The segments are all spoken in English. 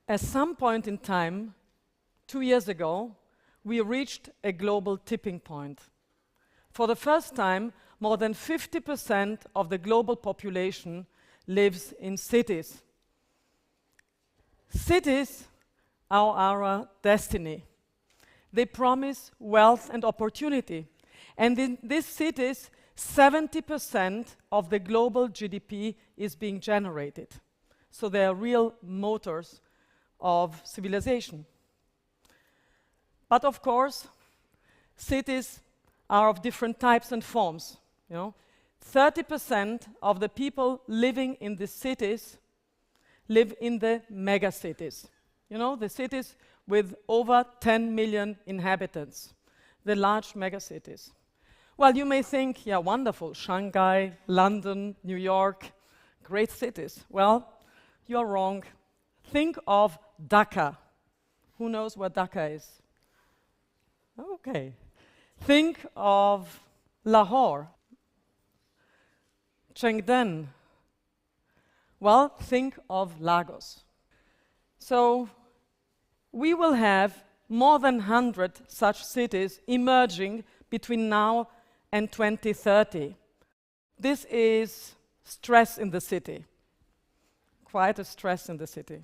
At some point in time, 2 years ago, we reached a global tipping point. For the first time, more than 50% of the global population lives in cities. Cities are our destiny. They promise wealth and opportunity. And in these cities, 70% of the global GDP is being generated. So they are real motors of civilization. But of course, cities are of different types and forms. 30% of the people living in the cities live in the megacities. The cities with over 10 million inhabitants, the large megacities. Well, you may think, yeah, wonderful, Shanghai, London, New York, great cities. Well, you're wrong. Think of Dhaka. Who knows where Dhaka is? Okay. Think of Lahore, Chengden. Well, think of Lagos. So we will have more than 100 such cities emerging between now and 2030. This is stress in the city, quite a stress in the city.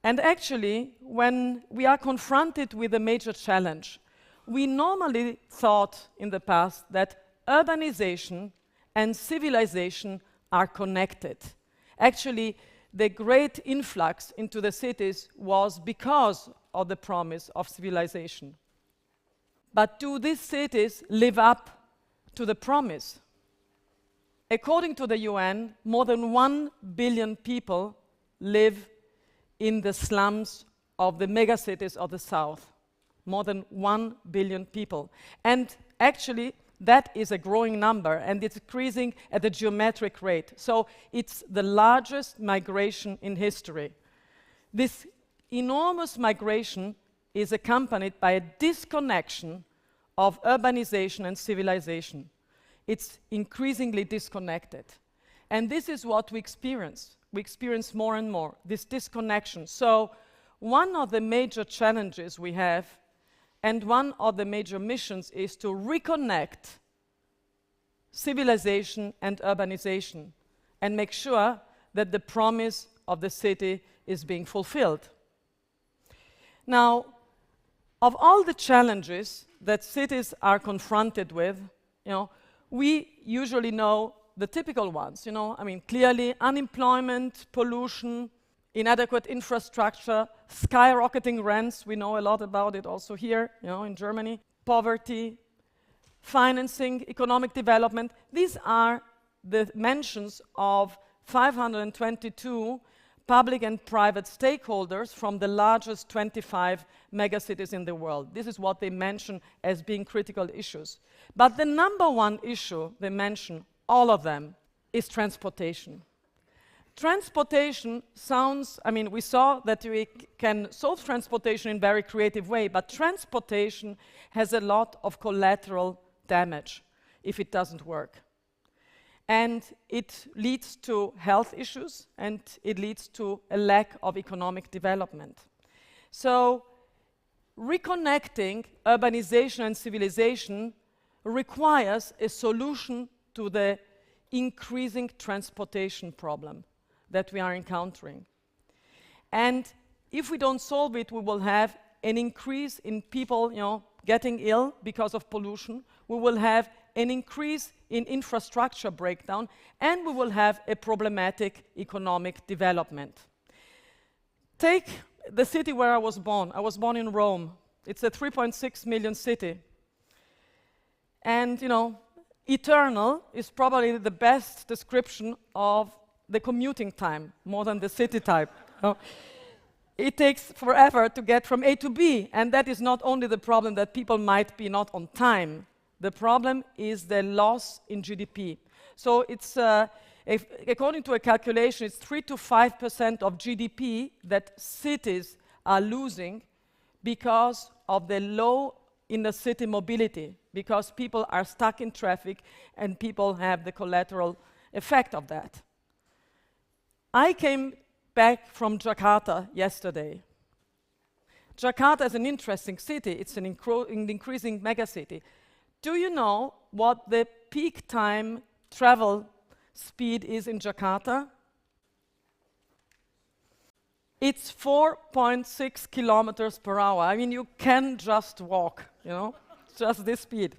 And actually, when we are confronted with a major challenge, we normally thought in the past that urbanization and civilization are connected. Actually, the great influx into the cities was because of the promise of civilization. But do these cities live up to the promise? According to the UN, more than 1 billion people live in the slums of the megacities of the south. More than 1 billion people. And actually, that is a growing number, and it's increasing at a geometric rate. So it's the largest migration in history. This enormous migration is accompanied by a disconnection of urbanization and civilization. It's increasingly disconnected. And this is what we experience. We experience more and more, this disconnection. So one of the major challenges we have, and one of the major missions, is to reconnect civilization and urbanization and make sure that the promise of the city is being fulfilled. Now, of all the challenges that cities are confronted with, we usually know the typical ones, clearly unemployment, pollution, inadequate infrastructure, skyrocketing rents, we know a lot about it also here, in Germany, poverty, financing, economic development. These are the mentions of 522 public and private stakeholders from the largest 25 megacities in the world. This is what they mention as being critical issues. But the number one issue they mention, all of them, is transportation. Transportation sounds, we saw that we can solve transportation in a very creative way, but transportation has a lot of collateral damage if it doesn't work. And it leads to health issues, and it leads to a lack of economic development. So reconnecting urbanization and civilization requires a solution to the increasing transportation problem that we are encountering. And if we don't solve it, we will have an increase in people, getting ill because of pollution. We will have an increase in infrastructure breakdown, and we will have a problematic economic development. Take the city where I was born. I was born in Rome. It's a 3.6 million city. And, eternal is probably the best description of the commuting time, more than the city type. It takes forever to get from A to B, and that is not only the problem that people might be not on time. The problem is the loss in GDP. So it's, according to a calculation, it's 3 to 5% of GDP that cities are losing because of the low inner city mobility, because people are stuck in traffic and people have the collateral effect of that. I came back from Jakarta yesterday. Jakarta is an interesting city. It's an increasing megacity. Do you know what the peak time travel speed is in Jakarta? It's 4.6 kilometers per hour. I mean, you can just walk, you know, just this speed.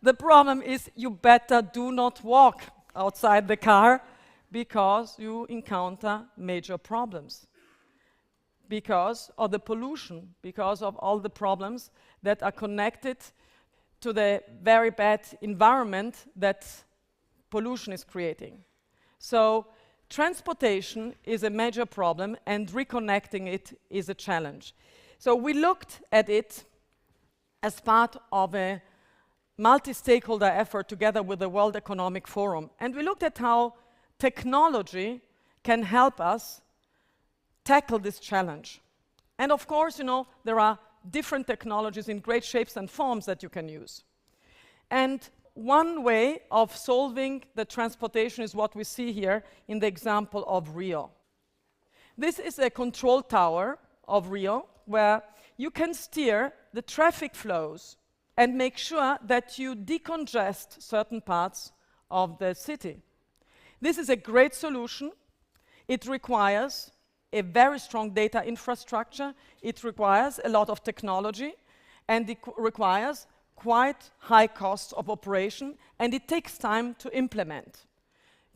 The problem is you better do not walk outside the car because you encounter major problems. Because of the pollution, because of all the problems that are connected to the very bad environment that pollution is creating. So transportation is a major problem and reconnecting it is a challenge. So we looked at it as part of a multi-stakeholder effort together with the World Economic Forum. And we looked at how technology can help us tackle this challenge. And of course, you know, there are different technologies in great shapes and forms that you can use. And one way of solving the transportation is what we see here in the example of Rio. This is a control tower of Rio where you can steer the traffic flows and make sure that you decongest certain parts of the city. This is a great solution. It requires a very strong data infrastructure, it requires a lot of technology, and it requires quite high costs of operation, and it takes time to implement.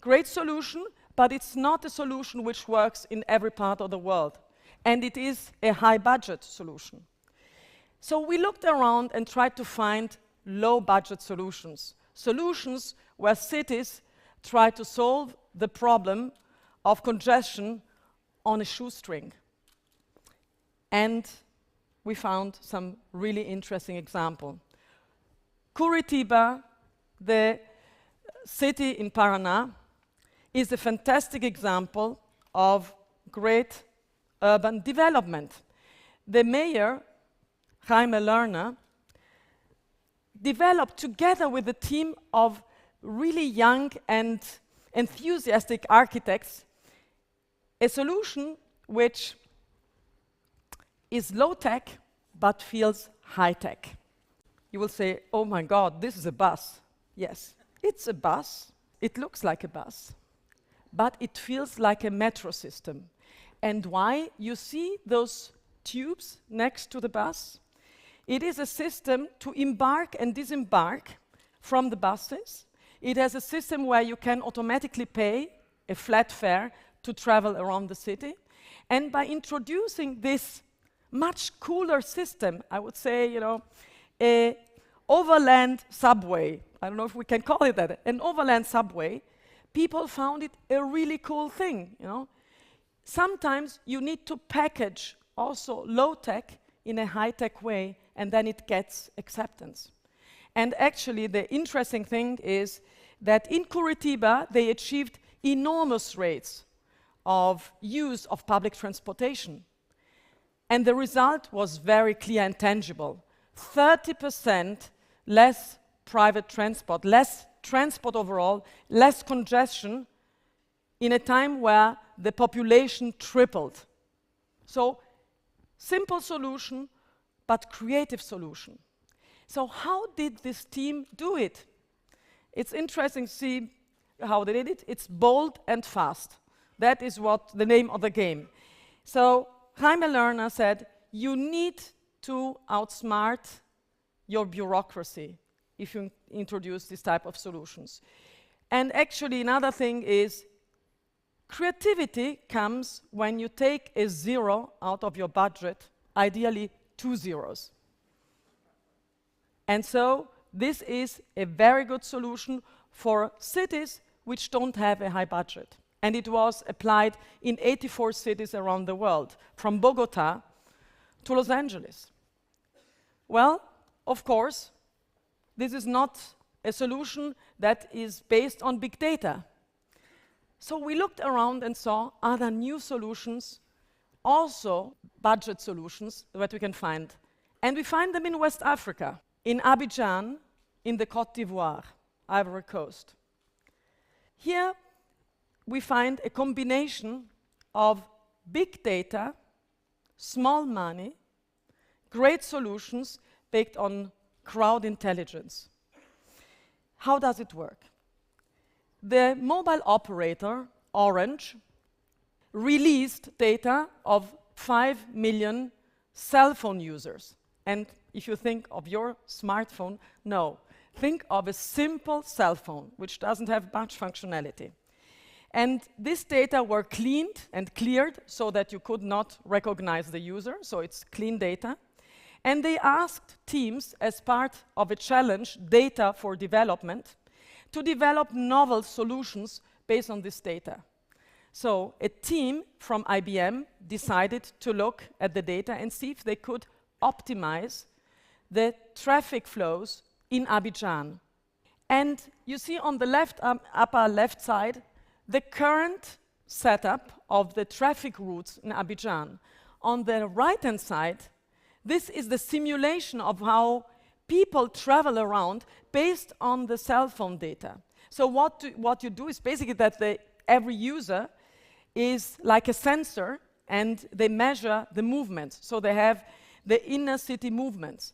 Great solution, but it's not a solution which works in every part of the world, and it is a high budget solution. So we looked around and tried to find low budget solutions, solutions where cities try to solve the problem of congestion on a shoestring. And we found some really interesting examples. Curitiba, the city in Paraná, is a fantastic example of great urban development. The mayor, Jaime Lerner, developed together with a team of really young and enthusiastic architects a solution which is low-tech but feels high-tech. You will say, oh my God, this is a bus. Yes, it's a bus. It looks like a bus, but it feels like a metro system. And why? You see those tubes next to the bus? It is a system to embark and disembark from the buses. It has a system where you can automatically pay a flat fare to travel around the city. And by introducing this much cooler system, I would say, you know, a overland subway, I don't know if we can call it that, an overland subway, people found it a really cool thing, you know. Sometimes you need to package also low-tech in a high-tech way, and then it gets acceptance. And actually, the interesting thing is that in Curitiba, they achieved enormous rates of use of public transportation. And the result was very clear and tangible. 30% less private transport, less transport overall, less congestion in a time where the population tripled. So, simple solution, but creative solution. So how did this team do it? It's interesting to see how they did it. It's bold and fast. That is what the name of the game. So Jaime Lerner said, you need to outsmart your bureaucracy if you introduce this type of solutions. And actually another thing is, creativity comes when you take a zero out of your budget, ideally 2 zeros. And so this is a very good solution for cities which don't have a high budget. And it was applied in 84 cities around the world, from Bogota to Los Angeles. Well, of course, this is not a solution that is based on big data. So we looked around and saw, are there new solutions, also budget solutions that we can find? And we find them in West Africa, in Abidjan, in the Côte d'Ivoire, Ivory Coast. Here we find a combination of big data, small money, great solutions based on crowd intelligence. How does it work? The mobile operator, Orange, released data of 5 million cell phone users. And if you think of your smartphone, no. Think of a simple cell phone, which doesn't have much functionality. And this data were cleaned and cleared so that you could not recognize the user, so it's clean data. And they asked teams, as part of a challenge, Data for Development, to develop novel solutions based on this data. So a team from IBM decided to look at the data and see if they could optimize the traffic flows in Abidjan. And you see on the left, upper left side, the current setup of the traffic routes in Abidjan. On the right-hand side, this is the simulation of how people travel around based on the cell phone data. So what you do is basically that every user is like a sensor, and they measure the movements. So they have the inner city movements.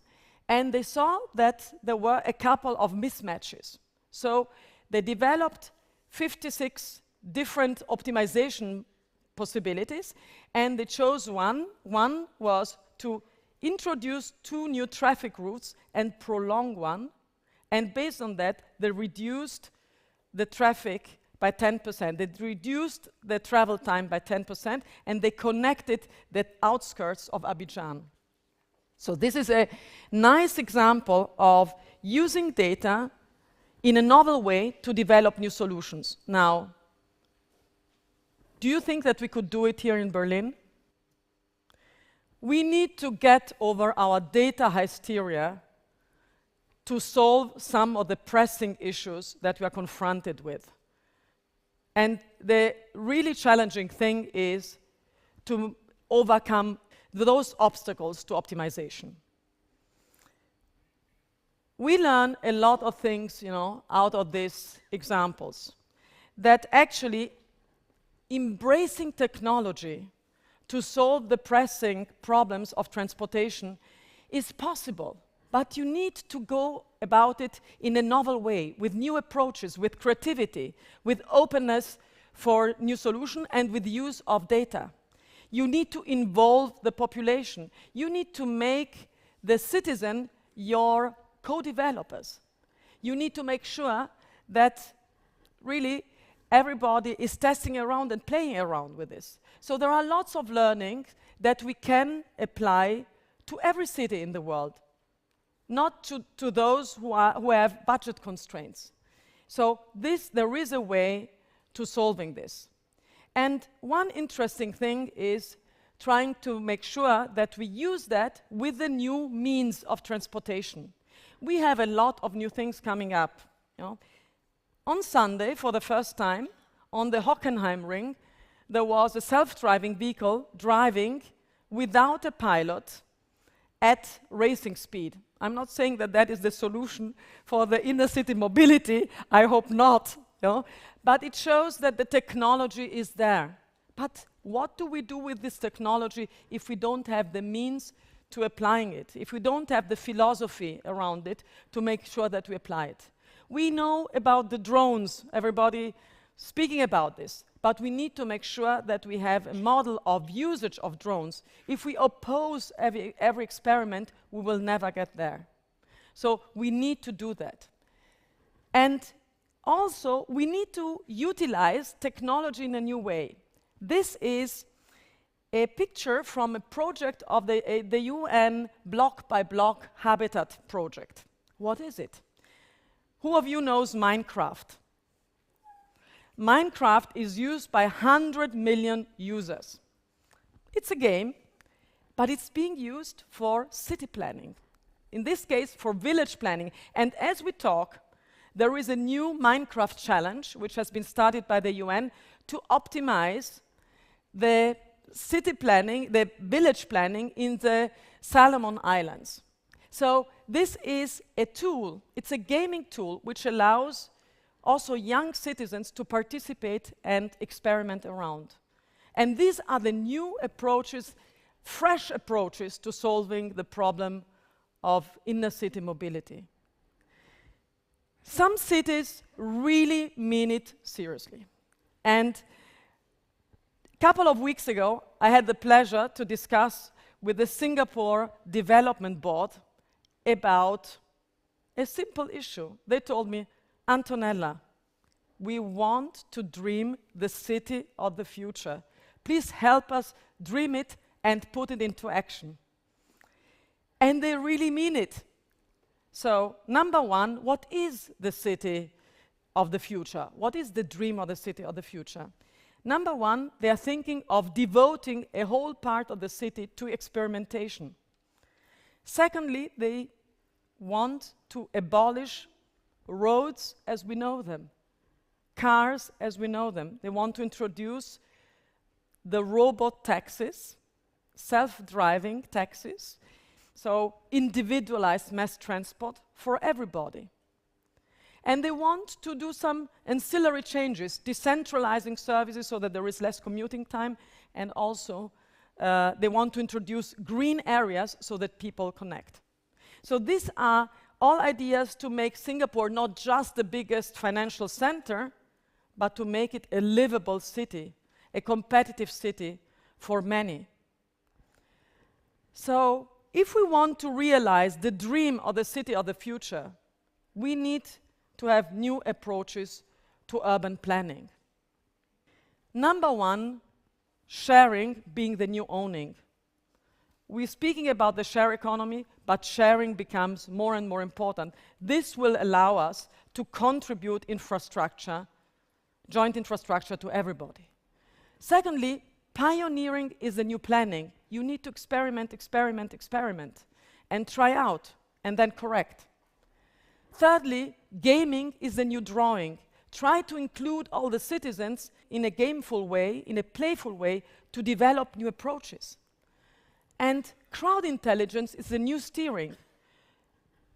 And they saw that there were a couple of mismatches. So they developed 56 different optimization possibilities, and they chose one. One was to introduce 2 new traffic routes and prolong one. And based on that, they reduced the traffic by 10%. They reduced the travel time by 10%, and they connected the outskirts of Abidjan. So this is a nice example of using data in a novel way to develop new solutions. Now, do you think that we could do it here in Berlin? We need to get over our data hysteria to solve some of the pressing issues that we are confronted with. And the really challenging thing is to overcome those obstacles to optimization. We learn a lot of things, out of these examples, that actually embracing technology to solve the pressing problems of transportation is possible, but you need to go about it in a novel way, with new approaches, with creativity, with openness for new solutions, and with use of data. You need to involve the population. You need to make the citizen your co-developers. You need to make sure that really everybody is testing around and playing around with this. So there are lots of learning that we can apply to every city in the world, not to those who have budget constraints. So there is a way to solving this. And one interesting thing is trying to make sure that we use that with the new means of transportation. We have a lot of new things coming up. On Sunday, for the first time, on the Hockenheim Ring, there was a self-driving vehicle driving without a pilot at racing speed. I'm not saying that that is the solution for the inner city mobility. I hope not. But it shows that the technology is there. But what do we do with this technology if we don't have the means to applying it, if we don't have the philosophy around it to make sure that we apply it? We know about the drones, everybody speaking about this, but we need to make sure that we have a model of usage of drones. If we oppose every experiment, we will never get there. So we need to do that. And also, we need to utilize technology in a new way. This is a picture from a project of the UN Block by Block Habitat project. What is it? Who of you knows Minecraft? Minecraft is used by 100 million users. It's a game, but it's being used for city planning. In this case, for village planning. And as we talk, there is a new Minecraft challenge, which has been started by the UN, to optimize the city planning, the village planning in the Solomon Islands. So this is a tool, it's a gaming tool, which allows also young citizens to participate and experiment around. And these are the new approaches, fresh approaches to solving the problem of inner city mobility. Some cities really mean it seriously. And a couple of weeks ago, I had the pleasure to discuss with the Singapore Development Board about a simple issue. They told me, Antonella, we want to dream the city of the future. Please help us dream it and put it into action. And they really mean it. So, number one, what is the city of the future? What is the dream of the city of the future? Number one, they are thinking of devoting a whole part of the city to experimentation. Secondly, they want to abolish roads as we know them, cars as we know them. They want to introduce the robot taxis, self-driving taxis, so individualized mass transport for everybody. And they want to do some ancillary changes, decentralizing services so that there is less commuting time, and also they want to introduce green areas so that people connect. So these are all ideas to make Singapore not just the biggest financial center, but to make it a livable city, a competitive city for many. So if we want to realize the dream of the city of the future, we need to have new approaches to urban planning. Number one, sharing being the new owning. We're speaking about the share economy, but sharing becomes more and more important. This will allow us to contribute infrastructure, joint infrastructure to everybody. Secondly, pioneering is the new planning. You need to experiment, experiment, experiment, and try out, and then correct. Thirdly, gaming is the new drawing. Try to include all the citizens in a gameful way, in a playful way, to develop new approaches. And crowd intelligence is the new steering.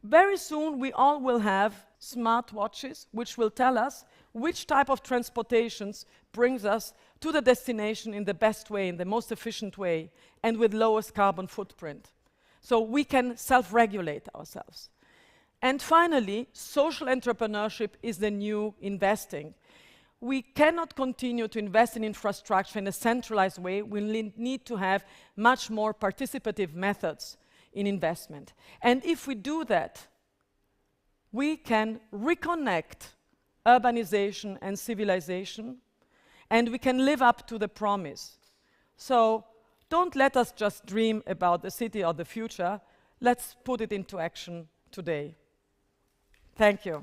Very soon we all will have smart watches which will tell us which type of transportations brings us to the destination in the best way, in the most efficient way, and with lowest carbon footprint. So we can self-regulate ourselves. And finally, social entrepreneurship is the new investing. We cannot continue to invest in infrastructure in a centralized way. We need to have much more participative methods in investment. And if we do that, we can reconnect urbanization and civilization, and we can live up to the promise. So don't let us just dream about the city of the future. Let's put it into action today. Thank you.